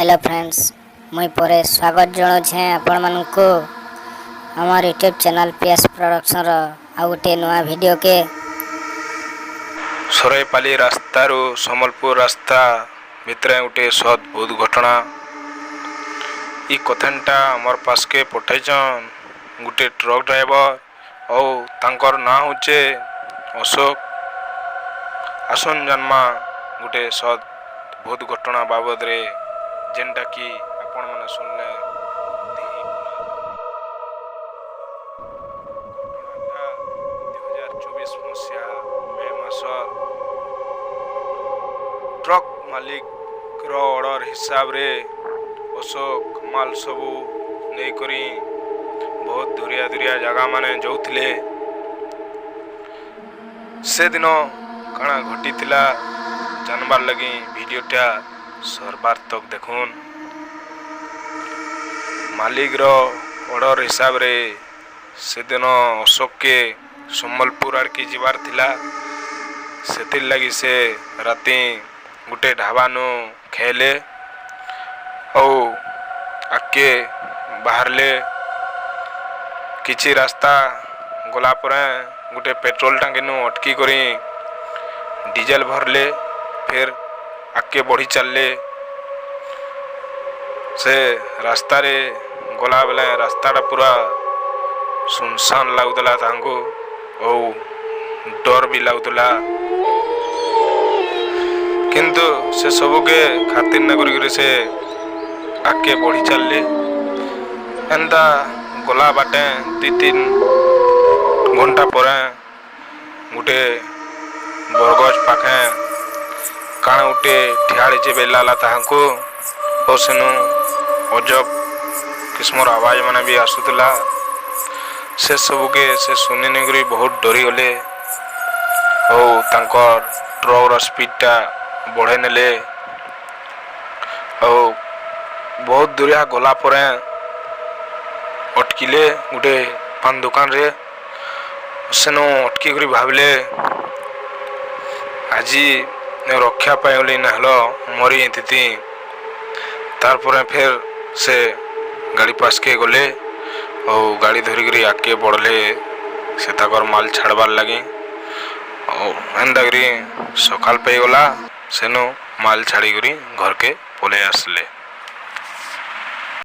Hello friends, मुई परेश स्वागत जनाऊे आपण मानू आमर यूट्यूब चैनल पीएस प्रोडक्शन आ गोटे नुआ वीडियो के सराईपाली रास्तारू सम्बलपुर रास्ता भितर गोटे अद्भुत घटना। इ कथनटा आमर पास के पठाइछन गोटे ट्रक ड्राइवर और तांकर ना होचे अशोक। आसन जन्मा गोटे अद्भुत घटना बाबद रे जेनटा कि आपण माने सुनले घटनाटा 2024 मसीहा मे मास ट्रक मालिक रो ऑर्डर हिसाब रे अशोक माल सबू नहीं करी बहुत दूरिया दूरिया जगह माने जाउथिले। से दिन काना घटी थिला जानबार लगी वीडियोटा सरबार तक देखुन। मालिक रो ऑर्डर हिसाब रे से दिन अशोक के सम्बलपुर आड़ की जीवार थिला। सेतिर लगी से राती गुटे ढाबानु खेले और आके बाहरले किछि रास्ता गला परे गुटे पेट्रोल टांकी नु अटकी करी डीजल भरले। फिर आके बढ़ी चलले से रास्ता रे गला बेले रास्ताटा पूरा सुनसान लागुला तांको और डर भी लागुला, किंतु से सबू के खातिर न करी से आके बढ़ी चलले। एंता गला बाटे 2-3 घंटा पर गोटे बरगज पाखे काण गोटे ठियाड़ी बेला ताहाको और सेनु अजब किस्मर आवाज माने भी आसुला। से सबू के से सुनी नहीं बहुत डरी गले और तांकर ट्रक स्पीडटा बढ़े नेले और बहुत दूरिया गला पर अटकिले गोटे पान दुकान रे। सेनु अटकी करी भाविले आज रक्षा पाइली नहलो मरी थी। तारपर फिर से गाड़ी पास के गले और गाड़ी धरिकी आगे बढ़ले से ताकर माल छाड़बार लगे और एंता करी सकाल पे गला सेनु माल छाड़ी घर के पले आसले।